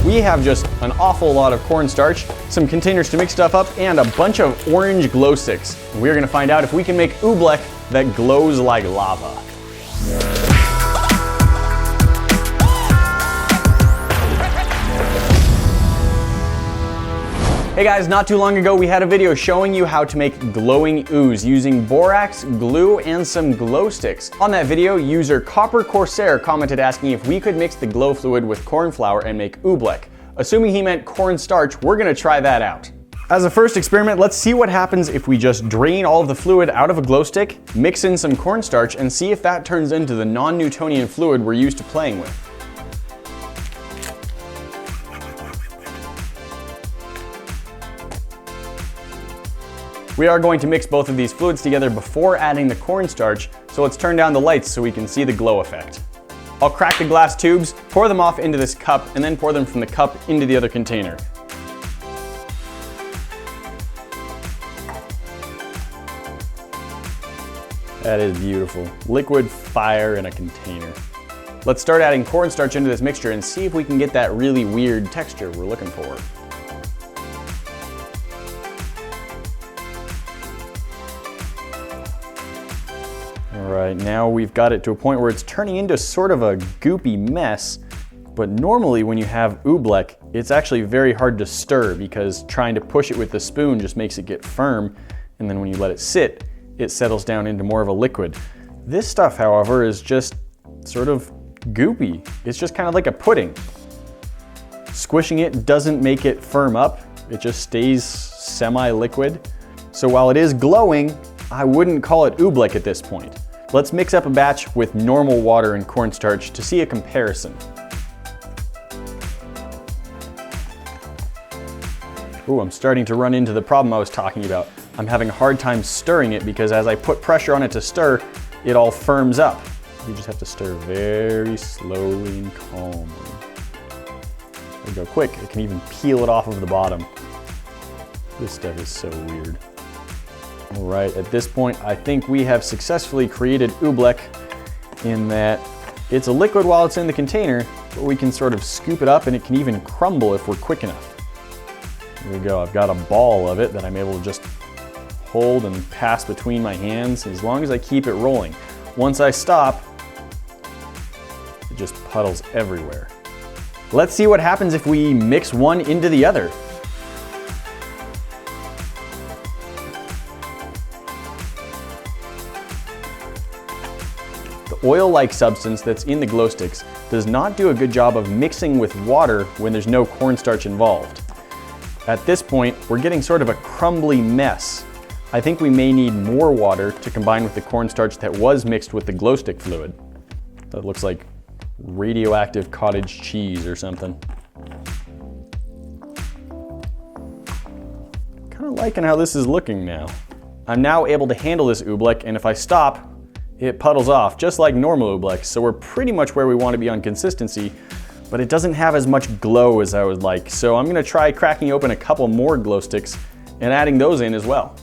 we have just an awful lot of cornstarch, some containers to mix stuff up, and a bunch of orange glow sticks. We're gonna find out if we can make oobleck that glows like lava. Hey guys, not too long ago we had a video showing you how to make glowing ooze using borax, glue, and some glow sticks. On that video, user Copper Corsair commented asking if we could mix the glow fluid with corn flour and make oobleck. Assuming he meant cornstarch, we're gonna try that out. As a first experiment, let's see what happens if we just drain all of the fluid out of a glow stick, mix in some cornstarch, and see if that turns into the non-Newtonian fluid we're used to playing with. We are going to mix both of these fluids together before adding the cornstarch, so let's turn down the lights so we can see the glow effect. I'll crack the glass tubes, pour them off into this cup, and then pour them from the cup into the other container. That is beautiful. Liquid fire in a container. Let's start adding cornstarch into this mixture and see if we can get that really weird texture we're looking for. Alright, now we've got it to a point where it's turning into sort of a goopy mess, but normally when you have oobleck, it's actually very hard to stir because trying to push it with the spoon just makes it get firm, and then when you let it sit, it settles down into more of a liquid. This stuff, however, is just sort of goopy. It's just kind of like a pudding. Squishing it doesn't make it firm up, it just stays semi-liquid. So while it is glowing, I wouldn't call it oobleck at this point. Let's mix up a batch with normal water and cornstarch to see a comparison. Ooh, I'm starting to run into the problem I was talking about. I'm having a hard time stirring it because as I put pressure on it to stir, it all firms up. You just have to stir very slowly and calmly. There you go, quick. It can even peel it off of the bottom. This stuff is so weird. All right, at this point, I think we have successfully created oobleck in that it's a liquid while it's in the container, but we can sort of scoop it up and it can even crumble if we're quick enough. There we go, I've got a ball of it that I'm able to just hold and pass between my hands as long as I keep it rolling. Once I stop, it just puddles everywhere. Let's see what happens if we mix one into the other. The oil-like substance that's in the glow sticks does not do a good job of mixing with water when there's no cornstarch involved. At this point, we're getting sort of a crumbly mess. I think we may need more water to combine with the cornstarch that was mixed with the glow stick fluid. That looks like radioactive cottage cheese or something. Kind of liking how this is looking now. I'm now able to handle this oobleck, and if I stop, it puddles off, just like normal oobleck, so we're pretty much where we want to be on consistency, but it doesn't have as much glow as I would like, so I'm gonna try cracking open a couple more glow sticks and adding those in as well.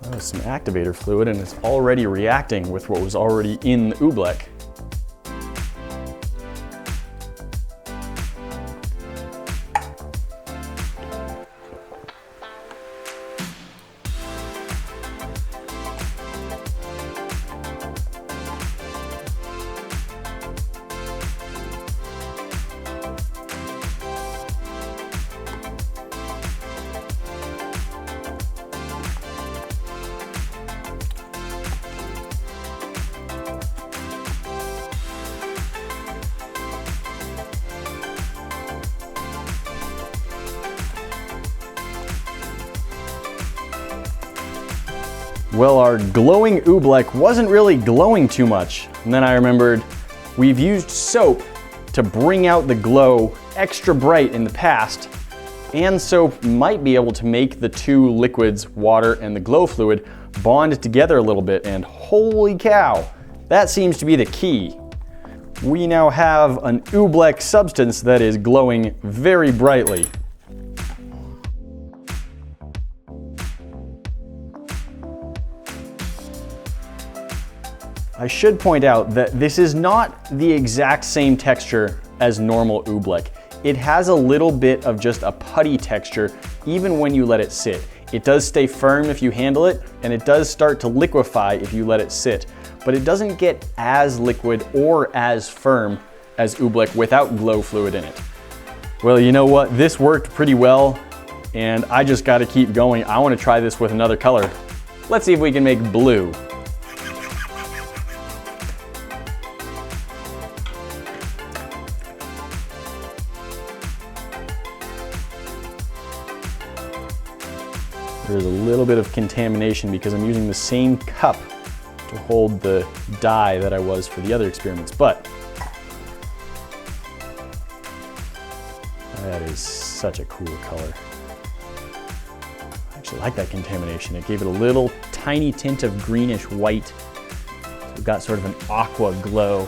That was some activator fluid, and it's already reacting with what was already in the oobleck. Well, our glowing oobleck wasn't really glowing too much. And then I remembered we've used soap to bring out the glow extra bright in the past, and soap might be able to make the two liquids, water and the glow fluid, bond together a little bit, and holy cow, that seems to be the key. We now have an oobleck substance that is glowing very brightly. I should point out that this is not the exact same texture as normal oobleck. it has a little bit of just a putty texture even when you let it sit. It does stay firm if you handle it, and it does start to liquefy if you let it sit, but it doesn't get as liquid or as firm as Oobleck without glow fluid in it. Well, you know what? This worked pretty well, and I just gotta keep going. I wanna try this with another color. Let's see if we can make blue. There's a little bit of contamination because I'm using the same cup to hold the dye that I was for the other experiments, but that is such a cool color. I actually like that contamination. It gave it a little tiny tint of greenish white. So we've got sort of an aqua glow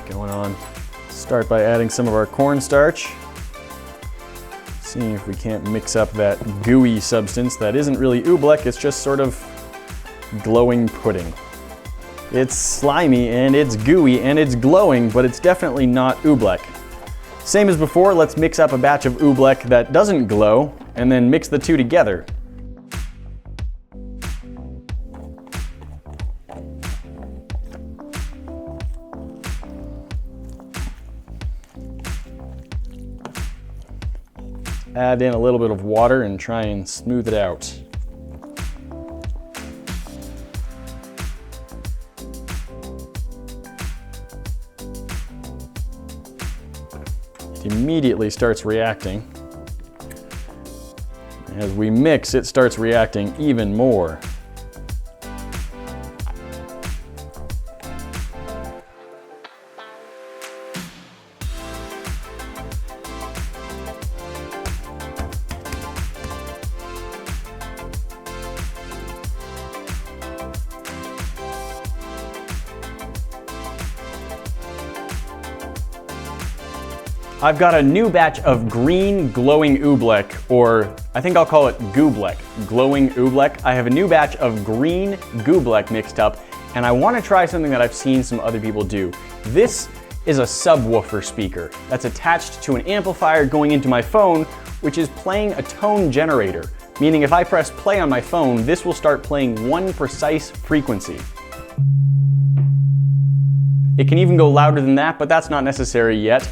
going on. Start by adding some of our cornstarch. Seeing if we can't mix up that gooey substance that isn't really Oobleck, it's just sort of glowing pudding. It's slimy and it's gooey and it's glowing, but it's definitely not Oobleck. Same as before, let's mix up a batch of Oobleck that doesn't glow and then mix the two together. Add in a little bit of water and try and smooth it out. It immediately starts reacting. As we mix, it starts reacting even more. I've got a new batch of green glowing Oobleck, or I think I'll call it Goobleck, glowing Oobleck. I have a new batch of green Goobleck mixed up, and I want to try something that I've seen some other people do. This is a subwoofer speaker that's attached to an amplifier going into my phone, which is playing a tone generator, meaning if I press play on my phone, this will start playing one precise frequency. It can even go louder than that, but that's not necessary yet.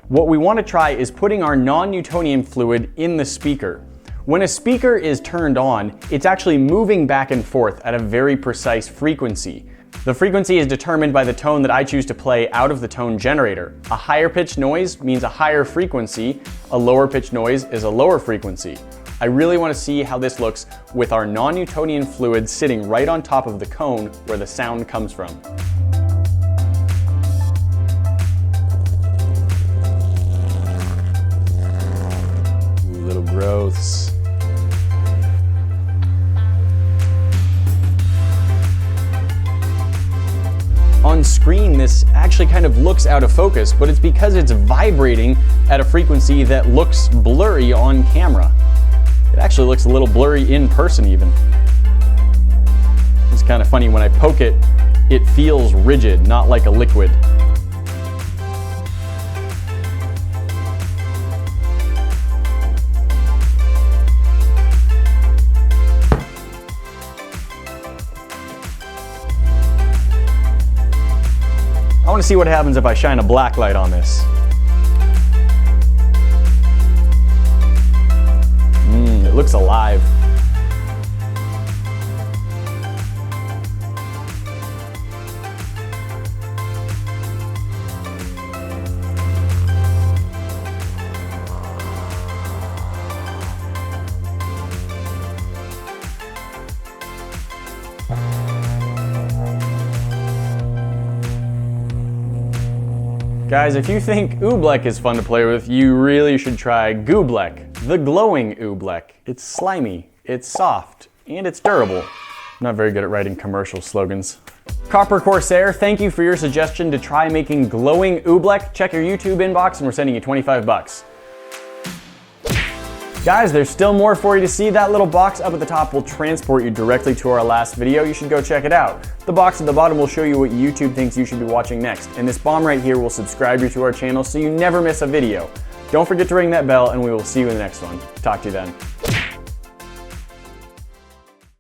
What we want to try is putting our non-newtonian fluid in the speaker. When a speaker is turned on, it's actually moving back and forth at a very precise frequency. The frequency is determined by the tone that I choose to play out of the tone generator. A higher pitched noise means a higher frequency, a lower pitched noise is a lower frequency. I really want to see how this looks with our non-newtonian fluid sitting right on top of the cone where the sound comes from. Little growths. On screen, this actually kind of looks out of focus, but it's because it's vibrating at a frequency that looks blurry on camera. It actually looks a little blurry in person even. It's kind of funny, when I poke it, it feels rigid, not like a liquid. I want to see what happens if I shine a black light on this. It looks alive. Guys, if you think Oobleck is fun to play with, you really should try Goobleck, the glowing Oobleck. It's slimy, it's soft, and it's durable. I'm not very good at writing commercial slogans. Copper Corsair, thank you for your suggestion to try making glowing Oobleck. Check your YouTube inbox and we're sending you 25 bucks. Guys, there's still more for you to see. That little box up at the top will transport you directly to our last video. You should go check it out. The box at the bottom will show you what YouTube thinks you should be watching next. And this bomb right here will subscribe you to our channel so you never miss a video. Don't forget to ring that bell, and we will see you in the next one. Talk to you then.